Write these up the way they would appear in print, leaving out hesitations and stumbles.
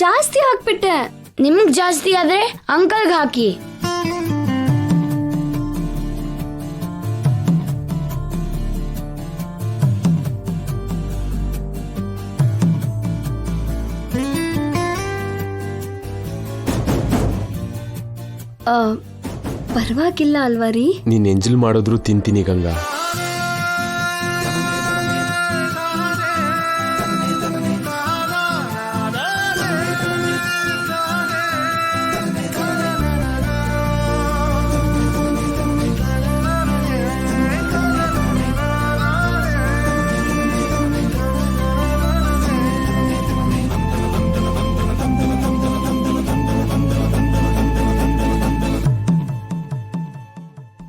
ಜಾಸ್ತಿ ಹಾಕ್ಬಿಟ್ಟೆ. ನಿಮ್ಗ್ ಜಾಸ್ತಿ ಆದ್ರೆ ಅಂಕಲ್ಗೆ ಹಾಕಿ. ಪರವಾಗಿಲ್ಲ ಅಲ್ವಾ ರೀ? ನೀನ್ ಎಂಜಲ್ ಮಾಡಿದ್ರು ತಿಂತೀನಿ ಗಂಗಾ.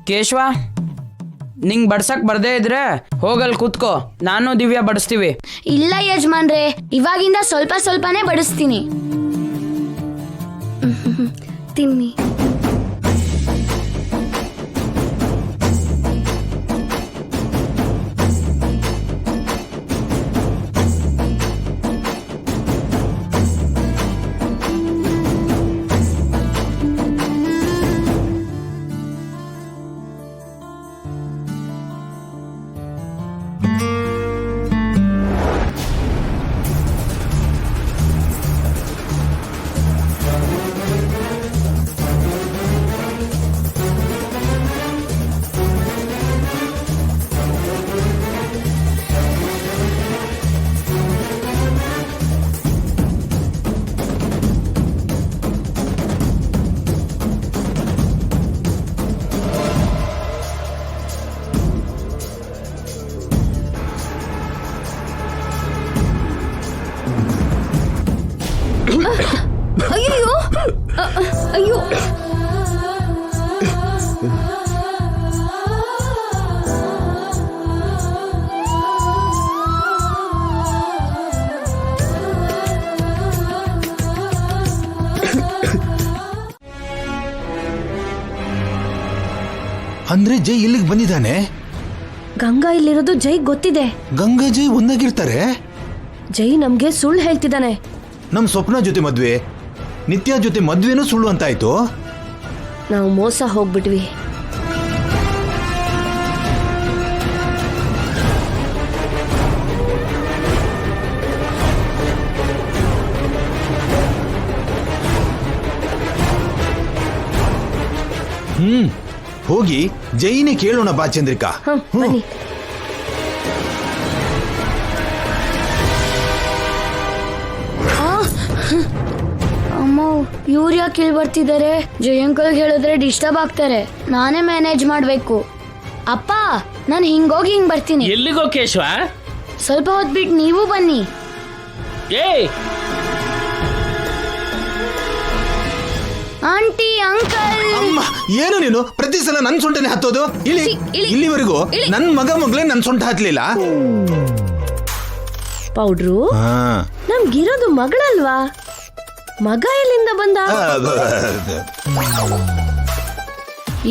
ಕೇಶವ, ನಿಂಗ್ ಬಡ್ಸಕ್ ಬರ್ದೇ ಇದ್ರೆ ಹೋಗಲ್ ಕೂತ್ಕೋ, ನಾನು ದಿವ್ಯಾ ಬಡಿಸ್ತೀವಿ. ಇಲ್ಲ ಯಜಮಾನ್ರೆ, ಇವಾಗಿಂದ ಸ್ವಲ್ಪ ಸ್ವಲ್ಪನೇ ಬಡಿಸ್ತೀನಿ. ತಿನ್ನಿ. ಅಯ್ಯೋ ಅಯ್ಯೋ, ಅಂದ್ರೆ ಜೈ ಇಲ್ಲಿಗೆ ಬಂದಿದ್ದಾನೆ. ಗಂಗಾ ಇಲ್ಲಿರೋದು ಜೈ ಗೊತ್ತಿದೆ. ಗಂಗಾ ಜೈ ಒಂದಾಗಿರ್ತಾರೆ. ಜೈ ನಮ್ಗೆ ಸುಳ್ಳು ಹೇಳ್ತಿದ್ದಾನೆ. ನಮ್ ಸ್ವಪ್ನ ಜೊತೆ ಮದ್ವೆ, ನಿತ್ಯ ಜೊತೆ ಮದ್ವೆನೂ ಸುಳ್ಳು ಅಂತಾಯ್ತು. ನಾವು ಮೋಸ ಹೋಗ್ಬಿಟ್ವಿ. ಹೋಗಿ ಜೈನೇ ಕೇಳೋಣ ಬಾ ಚಂದ್ರಿಕಾ. ಬನ್ನಿ. ಅಮ್ಮ, ಇವ್ರು ಯಾಕೆ ಇಲ್ಲಿ ಬರ್ತಿದ್ದಾರೆ? ಜಯಂಕಲ್ಗೆ ಹೇಳಿದ್ರೆ ಡಿಸ್ಟರ್ಬ್ ಆಗ್ತಾರೆ. ನಾನೇ ಮ್ಯಾನೇಜ್ ಮಾಡ್ಬೇಕು. ಅಪ್ಪ, ನಾನು ಹಿಂಗೋಗಿ ಹಿಂಗ್ ಬರ್ತೀನಿ. ಎಲ್ಲಿಗೋ ಕೇಶವ? ಸ್ವಲ್ಪ ಹೊತ್ಬಿಟ್ಟು ನೀವು ಬನ್ನಿ. ಏಯ್ ಆಂಟಿ, ಅಂಕಲ್. ಅಮ್ಮ, ಏನು ನೀನು ಪ್ರತಿ ಸಲ ನನ್ ಸೊಂಟನೆ ಹತ್ತೋದು? ಇಲ್ಲಿವರೆಗೂ ನನ್ ಮಗಳೇ ನನ್ ಸೊಂಟ ಹತ್ಲಿಲ್ಲ. ಪೌಡ್ರು, ನಮ್ಗಿರೋದು ಮಗಳಲ್ವಾ? ಮಗ ಎಲ್ಲಿಂದ ಬಂದ?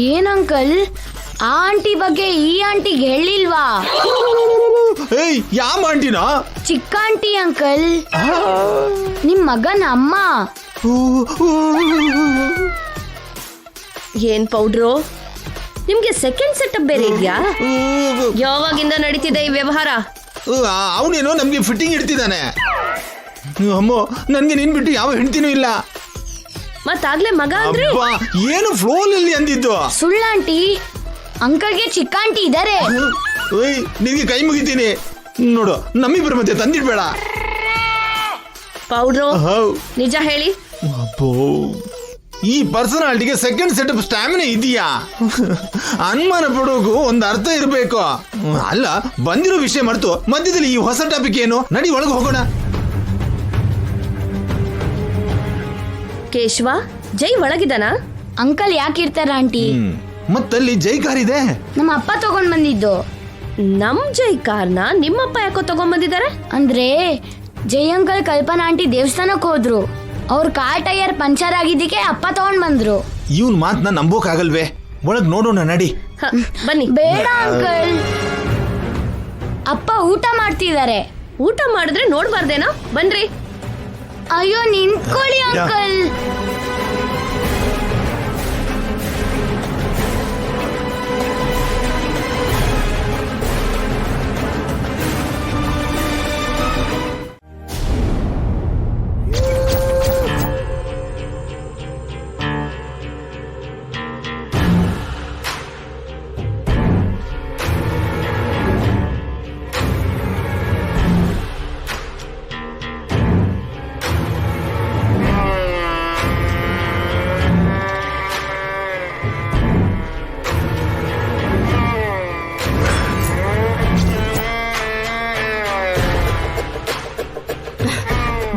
ಏನ್ ಅಂಕಲ್, ಆ ಆಂಟಿ ಬಗ್ಗೆ ಈ ಆಂಟಿಗೆ ಹೇಳಿಲ್ವಾ? ಏಯ್, ಯಾವ ಆಂಟಿನ? ಚಿಕ್ಕ ಆಂಟಿ ಅಂಕಲ್, ನಿಮ್ ಮಗನ ಅಮ್ಮ. ಏನ್ ಪೌಡ್ರು, ನಿಮ್ಗೆ ಸೆಕೆಂಡ್ ಸೆಟಪ್ ಬೇರೆ ಇದ್ಯಾ? ಯಾವಾಗಿಂದ ನಡೀತಿದೆ ಈ ವ್ಯವಹಾರ? ಅವನೇನೋ ನಮ್ಗೆ ಫಿಟ್ಟಿಂಗ್ ಇಡ್ತಿದ್ದಾನೆ. ಅಮ್ಮೋ, ನನ್ಗೆ ನಿನ್ ಬಿಟ್ಟು ಯಾವ ಹೆಂಡ್ತಿನೂ ಇಲ್ಲ. ಮತ್ತಾಗ್ಲೇ ಮಗ ಅಂದ್ರೆ ಏನು ಫ್ಲೋನಲ್ಲಿ ಅಂದಿದ್ದು? ಸುಳ್ಳಾಂಟಿ, ಅಂಕಲ್ಗೆ ಚಿಕ್ಕ ಆಂಟಿ ಇದಾರೆ. ನಿನ್ಗೆ ಕೈ ಮುಗಿತೀನಿ ನೋಡು, ನಮ್ಮಿಬ್ಬರ ಮಧ್ಯೆ ತಂದಿಡ್ಬೇಡ. ಪೌಡ್ರು, ನಿಜ ಹೇಳಿ. ಈ ಪರ್ಸನಾಲಿಟಿಗೆ ಸೆಕೆಂಡ್ ಸೆಟಪ್ ಸ್ಟ್ಯಾಮಿನಾ ಇದೆಯಾ? ಅನುಮಾನ ಪಡೋಕು ಒಂದು ಅರ್ಥ ಇರಬೇಕು. ಅಲ್ಲ, ಬಂದಿರೋ ವಿಷಯ ಮರೆತು ಮಧ್ಯದಲ್ಲಿ ಈ ಹೊಸ ಟಾಪಿಕ್ ಏನು? ನಡಿ ಒಳಗೆ ಹೋಗೋಣ. ಕೇಶವ, ಜೈ ಒಳಗಿದಾನ? ಅಂಕಲ್ ಯಾಕಿರ್ತಾರ ಆಂಟಿ? ಮತ್ತಲ್ಲಿ ಜೈ ಕಾರ್ ಇದೆ, ನಮ್ಮ ಅಪ್ಪ ತಗೊಂಡ್ ಬಂದಿದ್ದು. ನಮ್ ಜೈ ಕಾರ್ನ ನಿಮ್ಮಪ್ಪ ಯಾಕೋ ತಗೊಂಡ್ಬಂದಿದ್ದಾರೆ? ಅಂದ್ರೆ ಜೈ ಅಂಕಲ್ ಕಲ್ಪನಾ ಆಂಟಿ ದೇವಸ್ಥಾನಕ್ಕೆ ಹೋದ್ರು. ಅವ್ರ ಕಾರ್ ಟೈರ್ ಪಂಚರ್ ಆಗಿದ್ದಕ್ಕೆ ಅಪ್ಪ ತಗೊಂಡ್ ಬಂದ್ರು. ಇವನ್ ಮಾತನ್ನ ನಂಬೋಕಾಗಲ್ವೇ? ಒಳಗ್ ನೋಡೋಣ ನಡಿ. ಬನ್ನಿ. ಬೇಡ ಅಂಕಲ್, ಅಪ್ಪ ಊಟ ಮಾಡ್ತಿದ್ದಾರೆ. ಊಟ ಮಾಡಿದ್ರೆ ನೋಡ್ಬಾರ್ದೇನೋ? ಬನ್ರಿ. ಅಯ್ಯೋ ನಿಂತ್ಕೊಳ್ಳಿ uncle.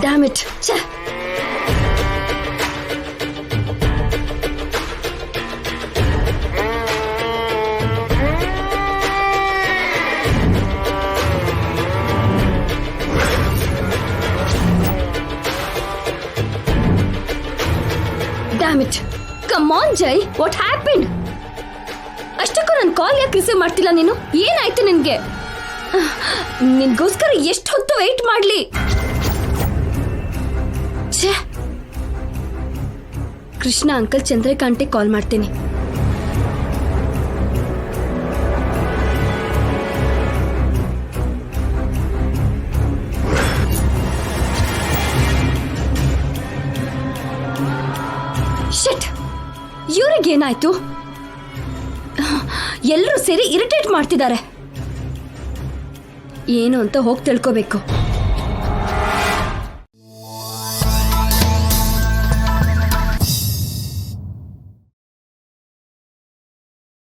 Dam it. Dam it. Come on Jai, what happen? ಅಷ್ಟಕ್ಕೂ ನನ್ನ ಕಾಲ್ ಯಾಕೆ ರಿಸೀವ್ ಮಾಡ್ತಿಲ್ಲ ನೀನು? ಏನಾಯ್ತು ನಿನ್ಗೆ? ನಿನ್ಗೋಸ್ಕರ ಎಷ್ಟು ಹೊತ್ತು ವೆಯ್ಟ್ ಮಾಡ್ಲಿ? ಛೇ, ಕೃಷ್ಣ ಅಂಕಲ್ ಚಂದ್ರಕಾಂತೆ ಕಾಲ್ ಮಾಡ್ತೀನಿ. ಶಿಟ್, ಇವ್ರಿಗೇನಾಯ್ತು? ಎಲ್ಲರೂ ಸೇರಿ ಇರಿಟೇಟ್ ಮಾಡ್ತಿದ್ದಾರೆ. ಏನು ಅಂತ ಹೋಗಿ ತಿಳ್ಕೋಬೇಕು.